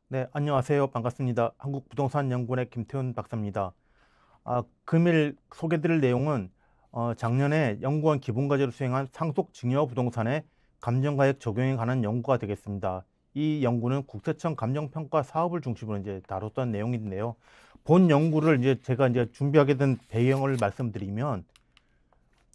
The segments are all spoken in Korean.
네, 안녕하세요. 반갑습니다. 한국부동산연구원의 김태훈 박사입니다. 금일 소개드릴 내용은 작년에 연구원 기본과제로 수행한 상속 증여 부동산의 감정가액 적용에 관한 연구가 되겠습니다. 이 연구는 국세청 감정평가 사업을 중심으로 이제 다뤘던 내용인데요. 본 연구를 제가 준비하게 된 배경을 말씀드리면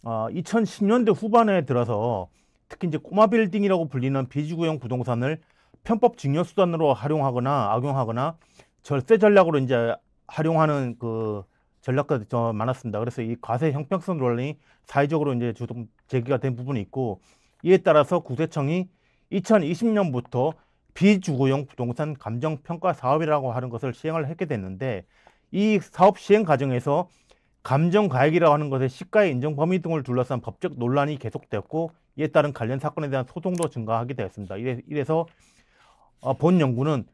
2010년대 후반에 들어서 특히 이제 꼬마 빌딩이라고 불리는 비지구형 부동산을 편법 증여 수단으로 활용하거나 악용하거나 절세 전략으로 이제 활용하는 그 전략들이 좀 많았습니다. 그래서 이 과세 형평성 논란이 사회적으로 이제 주동 제기가 된 부분이 있고, 이에 따라서 국세청이 2020년부터 비주거용 부동산 감정평가 사업이라고 하는 것을 시행을 하게 됐는데, 이 사업 시행 과정에서 감정가액이라고 하는 것의 시가의 인정 범위 등을 둘러싼 법적 논란이 계속되었고, 이에 따른 관련 사건에 대한 소송도 증가하게 되었습니다. 이래서 본 연구는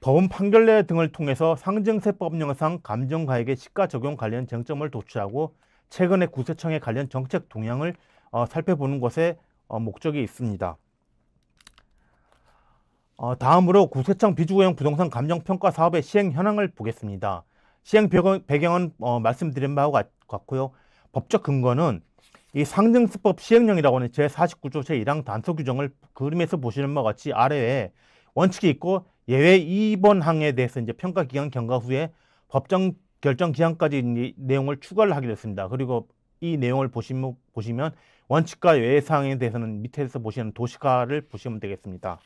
법원 판결례 등을 통해서 상증세법령상 감정가액의 시가 적용 관련 쟁점을 도출하고 최근의 국세청의 관련 정책 동향을 살펴보는 것에 목적이 있습니다. 다음으로 국세청 비주거형 부동산 감정평가 사업의 시행 현황을 보겠습니다. 시행 배경은 말씀드린 바와 같고요. 법적 근거는 이 상증세법 시행령이라고 하는 제49조 제1항 단서 규정을 그림에서 보시는 바와 같이 아래에 원칙이 있고 예외 2번 항에 대해서 이제 평가 기간 경과 후에 법정 결정 기한까지 내용을 추가를 하게 됐습니다. 그리고 이 내용을 보시면 원칙과 예외 사항에 대해서는 밑에서 보시는 도식화를 보시면 되겠습니다.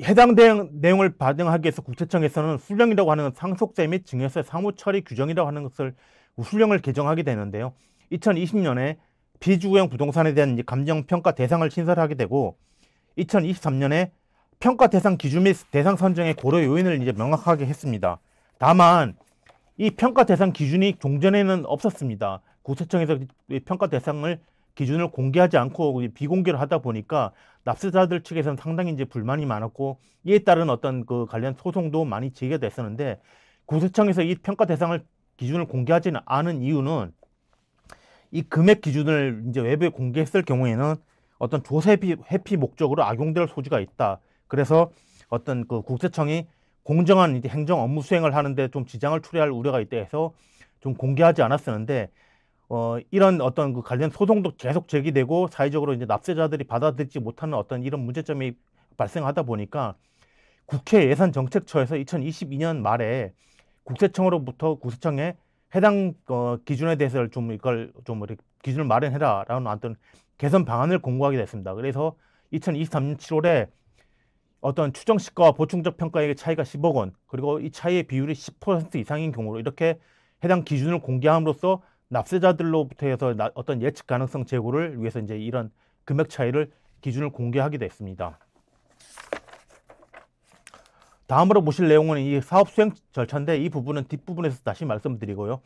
해당 내용을 반영하기 위해서 국세청에서는 수령이라고 하는 상속세 및 증여세 사무처리 규정이라고 하는 것을 수령을 개정하게 되는데요. 2020년에 비주거형 부동산에 대한 감정평가 대상을 신설하게 되고, 2023년에 평가 대상 기준 및 대상 선정의 고려 요인을 이제 명확하게 했습니다. 다만 이 평가 대상 기준이 종전에는 없었습니다. 국세청에서 평가 대상을 기준을 공개하지 않고 비공개로 하다 보니까 납세자들 측에서는 상당히 이제 불만이 많았고, 이에 따른 어떤 그 관련 소송도 많이 제기가 됐었는데, 국세청에서 이 평가 대상을 기준을 공개하지는 않은 이유는 이 금액 기준을 이제 외부에 공개했을 경우에는 어떤 조세 회피 목적으로 악용될 소지가 있다. 그래서 어떤 그 국세청이 공정한 이제 행정 업무 수행을 하는데 좀 지장을 초래할 우려가 있다 해서 좀 공개하지 않았었는데, 이런 어떤 그 관련 소송도 계속 제기되고 사회적으로 이제 납세자들이 받아들이지 못하는 어떤 이런 문제점이 발생하다 보니까 국회 예산정책처에서 2022년 말에 국세청으로부터 국세청에 해당 기준에 대해서 좀 이걸 좀 이렇게 기준을 마련해라라는 어떤 개선 방안을 공고하게 됐습니다. 그래서 2023년 7월에 어떤 추정 시가와 보충적 평가액의 차이가 10억 원, 그리고 이 차이의 비율이 10% 이상인 경우로 이렇게 해당 기준을 공개함으로써 납세자들로부터 해서 어떤 예측 가능성 제고를 위해서 이제 이런 금액 차이를 기준을 공개하게 됐습니다. 다음으로 보실 내용은 이 사업 수행 절차인데, 이 부분은 뒷부분에서 다시 말씀드리고요.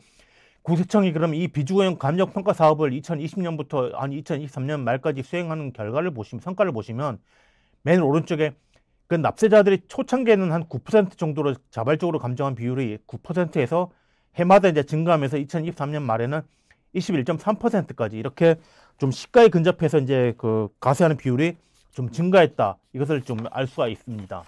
국세청이 그럼 이 비주거형 감정평가 사업을 2020년부터 한 2023년 말까지 수행하는 성과를 보시면 맨 오른쪽에 그 납세자들이 초창기에는 한 9% 정도로 자발적으로 감정한 비율이 9%에서 해마다 이제 증가하면서 2023년 말에는 21.3%까지 이렇게 좀 시가에 근접해서 이제 그 과세하는 비율이 좀 증가했다. 이것을 좀 알 수가 있습니다.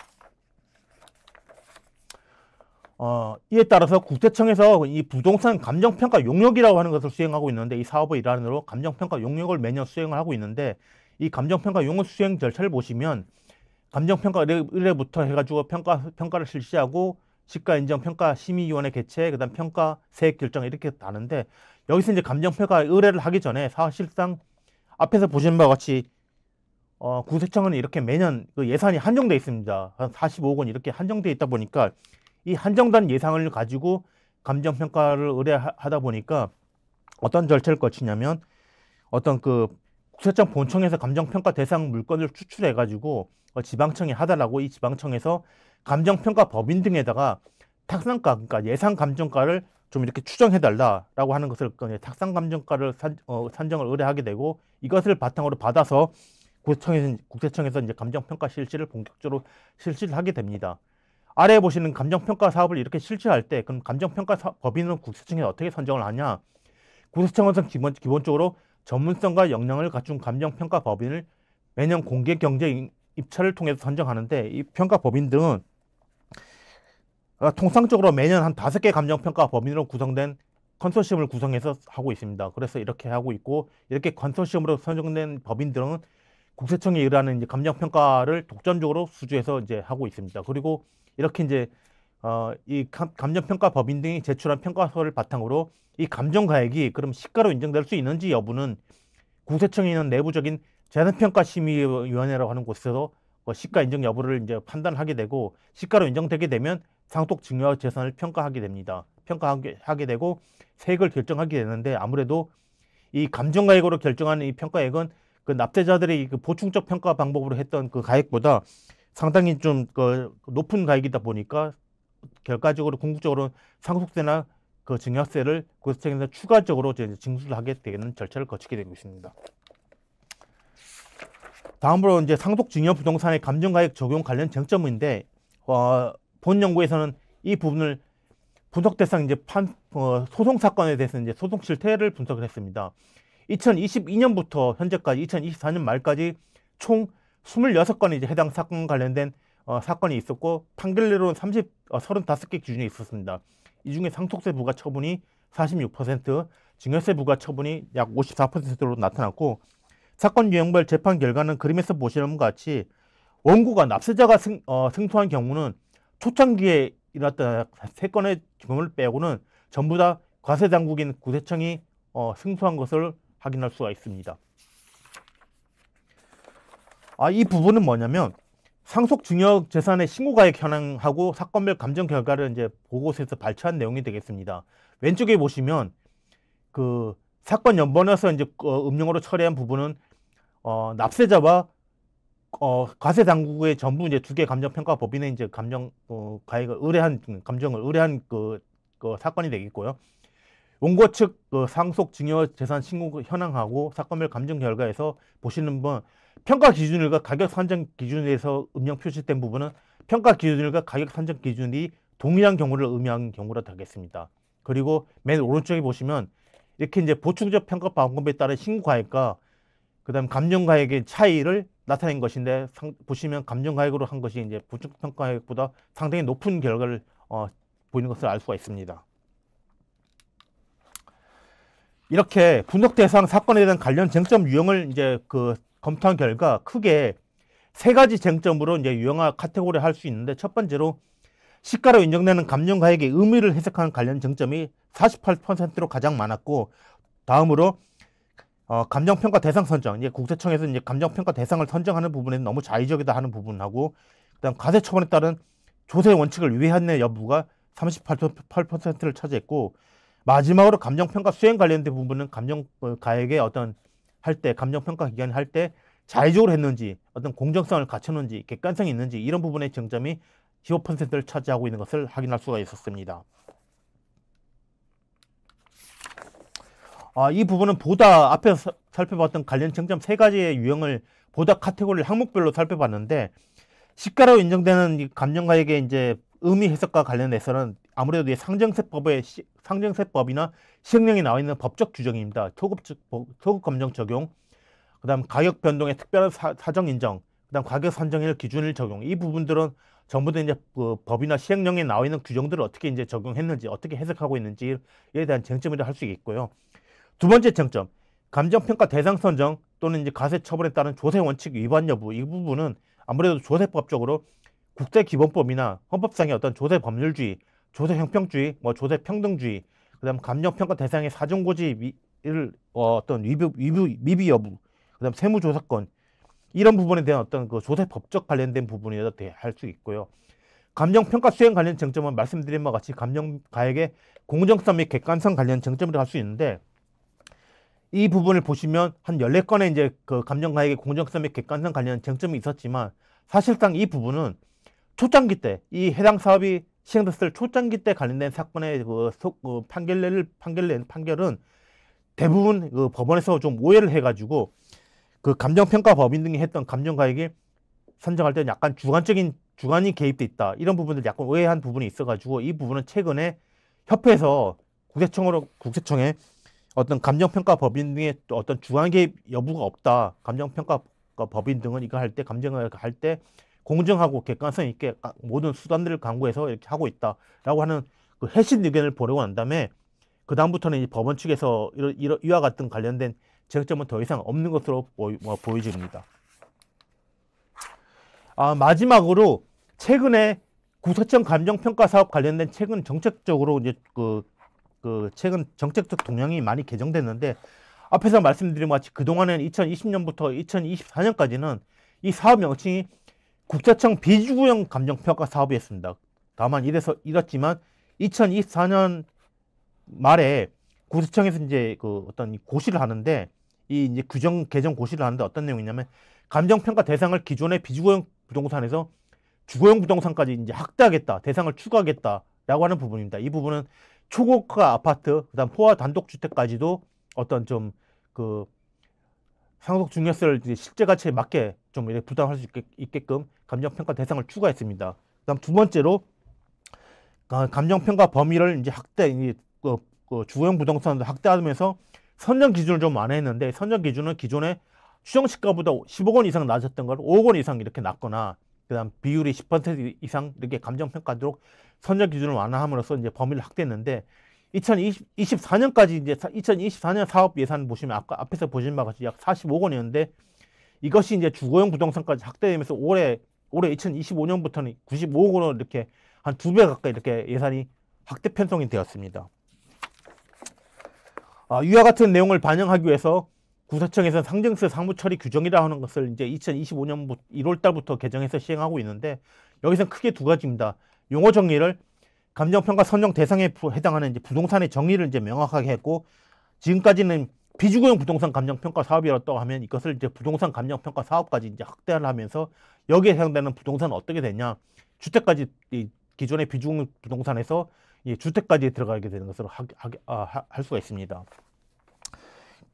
이에 따라서 국세청에서 이 부동산 감정평가 용역이라고 하는 것을 수행하고 있는데, 이 사업의 일환으로 감정평가 용역을 매년 수행을 하고 있는데, 이 감정평가 용역 수행 절차를 보시면 감정평가 의뢰부터 해가지고 평가를 실시하고 시가인정평가 심의위원회 개최, 그다음 평가 세액 결정 이렇게 다는데, 여기서 이제 감정평가 의뢰를 하기 전에 사실상 앞에서 보시는 바와 같이 국세청은 이렇게 매년 그 예산이 한정돼 있습니다. 한 45억 원 이렇게 한정돼 있다 보니까 이 한정된 예산을 가지고 감정평가를 의뢰하다 보니까 어떤 절차를 거치냐면, 어떤 그 국세청 본청에서 감정평가 대상 물건을 추출해가지고 지방청에 하달라고, 이 지방청에서 감정평가 법인 등에다가 탁상가, 그러니까 예상 감정가를 좀 이렇게 추정해달라라고 하는 것을 탁상 감정가를 산정을 의뢰하게 되고, 이것을 바탕으로 받아서 국세청에서 이제 감정평가 실시를 본격적으로 실시를 하게 됩니다. 아래에 보시는 감정평가 사업을 이렇게 실시할 때, 그럼 감정평가 법인은 국세청에 어떻게 선정을 하냐? 국세청은 기본적으로 전문성과 역량을 갖춘 감정평가 법인을 매년 공개 경쟁 입찰을 통해서 선정하는데 이 평가법인 등은 통상적으로 매년 한 5개 감정평가법인으로 구성된 컨소시엄을 구성해서 하고 있습니다. 그래서 이렇게 하고 있고, 이렇게 컨소시엄으로 선정된 법인들은 국세청이 일하는 이제 감정평가를 독점적으로 수주해서 이제 하고 있습니다. 그리고 이렇게 이제 이 감정평가 법인 등이 제출한 평가서를 바탕으로 이 감정가액이 그럼 시가로 인정될 수 있는지 여부는 국세청에 있는 내부적인 재산평가심의위원회라고 하는 곳에서 시가 인정 여부를 이제 판단하게 되고, 시가로 인정되게 되면 상속 증여 재산을 평가하게 됩니다. 평가하게 되고 세액을 결정하게 되는데, 아무래도 이 감정가액으로 결정하는 이 평가액은 그 납세자들이 그 보충적 평가 방법으로 했던 그 가액보다 상당히 좀 그 높은 가액이다 보니까 결과적으로 궁극적으로 상속세나 그 증여세를 국세청에서 추가적으로 이제 징수를 하게 되는 절차를 거치게 되고 있습니다. 다음으로 이제 상속 증여 부동산의 감정가액 적용 관련 쟁점인데, 본 연구에서는 이 부분을 분석 대상 이제 소송 사건에 대해서 이제 소송 실태를 분석을 했습니다. 2022년부터 현재까지 2024년 말까지 총 26건의 이제 해당 사건 관련된 사건이 있었고, 판결례로는 35개 기준이 있었습니다. 이 중에 상속세 부과 처분이 46%, 증여세 부과 처분이 약 54%로 나타났고, 사건 유형별 재판 결과는 그림에서 보시는 것 같이 원고가 납세자가 승소한 경우는 초창기에 일어났던 3건의 경우를 빼고는 전부 다 과세당국인 국세청이 승소한 것을 확인할 수가 있습니다. 이 부분은 뭐냐면, 상속 증여 재산의 신고가액 현황하고 사건별 감정 결과를 이제 보고서에서 발췌한 내용이 되겠습니다. 왼쪽에 보시면 그 사건 연번에서 이제 음영으로 처리한 부분은 납세자와 과세 당국의 전부 이제 2개 감정평가 법인의 이제 가액을 의뢰한 감정을 의뢰한 그 사건이 되겠고요. 원고 측 상속 증여 재산 신고 현황하고 사건별 감정 결과에서 보시는 분, 평가 기준일과 가격 산정 기준에서 음영 표시된 부분은 평가 기준일과 가격 산정 기준이 동일한 경우를 의미하는 경우라 되겠습니다. 그리고 맨 오른쪽에 보시면 이렇게 이제 보충적 평가 방법에 따른 신고가액과 그다음 감정가액의 차이를 나타낸 것인데, 보시면 감정가액으로 한 것이 이제 보충평가액보다 상당히 높은 결과를 보이는 것을 알 수가 있습니다. 이렇게 분석 대상 사건에 대한 관련 쟁점 유형을 이제 검토한 결과 크게 3가지 쟁점으로 이제 유형화 카테고리 할 수 있는데, 첫 번째로 시가로 인정되는 감정가액의 의미를 해석하는 관련 쟁점이 48%로 가장 많았고, 다음으로 감정평가 대상 선정, 이제 국세청에서 이제 감정평가 대상을 선정하는 부분에는 너무 자의적이다 하는 부분하고, 그다음 과세 처분에 따른 조세 원칙을 위배했네 여부가 38%를 차지했고, 마지막으로 감정평가 수행 관련된 부분은 감정가액의 할 때 감정평가 기간에 할 때 자의적으로 했는지, 어떤 공정성을 갖췄는지, 객관성이 있는지, 이런 부분의 쟁점이 15%를 차지하고 있는 것을 확인할 수가 있었습니다. 이 부분은 보다 앞에서 살펴봤던 관련 쟁점 3가지의 유형을 보다 카테고리 항목별로 살펴봤는데, 시가로 인정되는 이 감정가액의 이제 의미 해석과 관련해서는 아무래도 상정세법이나 시행령에 나와 있는 법적 규정입니다. 소급 감정 적용, 그다음 가격 변동의 특별한 사정 인정, 그다음 가격 산정일 기준일 적용, 이 부분들은 전부 다 이제 법이나 시행령에 나와 있는 규정들을 어떻게 이제 적용했는지, 어떻게 해석하고 있는지에 대한 쟁점이라 할 수 있고요. 두 번째 쟁점, 감정평가 대상 선정 또는 이제 과세 처분에 따른 조세 원칙 위반 여부, 이 부분은 아무래도 조세법적으로 국제기본법이나 헌법상의 어떤 조세 법률주의, 조세 형평주의, 조세 평등주의, 그다음 감정평가 대상의 사정고지를 어떤 미비 여부, 그다음 세무조사권, 이런 부분에 대한 어떤 그 조세법적 관련된 부분이라 할 수 있고요. 감정평가 수행 관련 쟁점은 말씀드린 바와 같이 감정가액의 공정성 및 객관성 관련 쟁점이라 할 수 있는데, 이 부분을 보시면 한 14건의 이제 그 감정가액의 공정성 및 객관성 관련 쟁점이 있었지만, 사실상 이 부분은 초창기 때, 이 해당 사업이 시행됐을 초창기 때 관련된 사건의 판결은 대부분 법원에서 좀 오해를 해가지고 그 감정평가 법인 등이 했던 감정가액이 선정할 때 약간 주관이 개입돼 있다, 이런 부분들 약간 오해한 부분이 있어가지고, 이 부분은 최근에 협회에서 국세청에 어떤 감정평가 법인 등의 어떤 주관 개입 여부가 없다, 감정평가 기업과 법인 등은 이거 할 때 감정을 할 때 공정하고 객관성 있게 모든 수단들을 강구해서 이렇게 하고 있다라고 하는 그 해신 의견을 보내고 난 다음에 그 다음부터는 이 법원 측에서 이와 같은 관련된 쟁점은 더 이상 없는 것으로 보여집니다. 마지막으로 최근에 구세청 감정평가 사업 관련된 최근 정책적으로 이제 최근 정책적 동향이 많이 개정됐는데 앞에서 말씀드린 것 같이 그동안은 2020년부터 2024년까지는 이 사업 명칭이 국세청 비주구형 감정평가 사업이었습니다. 다만 이랬지만 2024년 말에 구세청에서 이제 어떤 고시를 하는데 이 이제 규정 개정 고시를 하는데 어떤 내용이냐면 감정평가 대상을 기존의 비주거형 부동산에서 주거용 부동산까지 이제 확대하겠다, 대상을 추가하겠다라고 하는 부분입니다. 이 부분은 초고가 아파트, 그다음 포화 단독주택까지도 어떤 좀 상속 증여세를 실제 가치에 맞게 좀 이렇게 부담할 수 있게끔 감정평가 대상을 추가했습니다. 그다음 두 번째로 감정평가 범위를 이제 주거용 부동산도 확대하면서 선정 기준을 좀 완화했는데 선정 기준은 기존에 추정시가보다 15억 원 이상 낮았던 걸 5억 원 이상 이렇게 낮거나 그다음 비율이 10% 이상 이렇게 감정평가하도록 선정 기준을 완화함으로써 이제 범위를 확대했는데 2024년까지 이제 2024년 사업 예산 보시면 앞에서 보신 바와 같이 약 45억 원이었는데 이것이 이제 주거용 부동산까지 확대되면서 올해 2025년부터는 95억 원으로 이렇게 한 2배 가까이 이렇게 예산이 확대 편성이 되었습니다. 이와 같은 내용을 반영하기 위해서 구세청에서 상증세 상부처리 규정이라 하는 것을 이제 2025년 1월 달부터 개정해서 시행하고 있는데 여기서 크게 두 가지입니다. 용어 정리를 감정평가 선정 대상에 해당하는 이제 부동산의 정의를 이제 명확하게 했고 지금까지는 비주거용 부동산 감정평가 사업이었다고 하면 이것을 이제 부동산 감정평가 사업까지 이제 확대를 하면서 여기에 해당되는 부동산은 어떻게 되냐 주택까지 기존의 비주거용 부동산에서 주택까지 들어가게 되는 것으로 할 수가 있습니다.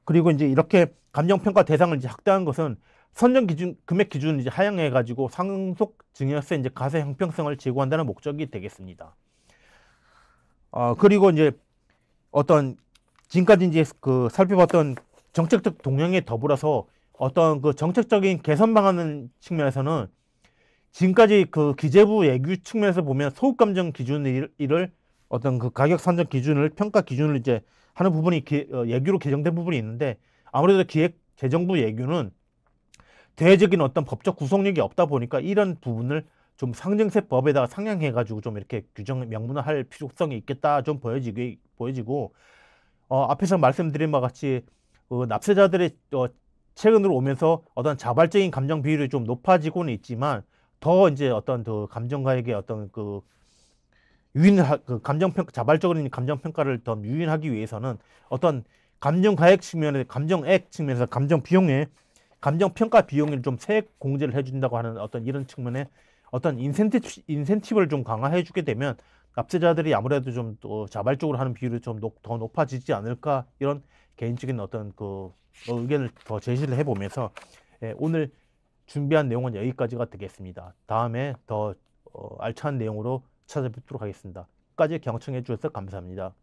그리고 이제 이렇게 감정평가 대상을 이제 확대한 것은 선정 기준, 금액 기준을 이제 하향해가지고 상속 증여세 이제 가세 형평성을 제고한다는 목적이 되겠습니다. 그리고 이제 지금까지 이제 살펴봤던 정책적 동향에 더불어서 어떤 정책적인 개선 방안 측면에서는 지금까지 기재부 예규 측면에서 보면 소득감정 기준을 어떤 가격 산정 기준을 평가 기준을 이제 하는 부분이 예규로 개정된 부분이 있는데 아무래도 기획재정부 예규는 대외적인 어떤 법적 구속력이 없다 보니까 이런 부분을 좀 상증세법에다가 상향해가지고 좀 이렇게 규정 명문화할 필요성이 있겠다 좀 보여지고 앞에서 말씀드린 바와 같이 납세자들의 최근으로 오면서 어떤 자발적인 감정 비율이 좀 높아지고는 있지만 더 이제 어떤 감정가액의 어떤 자발적으로 감정평가를 더 유인하기 위해서는 어떤 감정가액 측면에서 감정액 측면에서 감정평가 비용을 좀 세액 공제를 해준다고 하는 어떤 이런 측면에 어떤 인센티브를 좀 강화해주게 되면 납세자들이 아무래도 좀 또 자발적으로 하는 비율이 좀 더 높아지지 않을까 이런 개인적인 어떤 의견을 더 제시를 해보면서 오늘 준비한 내용은 여기까지가 되겠습니다. 다음에 더 알찬 내용으로 찾아뵙도록 하겠습니다. 끝까지 경청해 주셔서 감사합니다.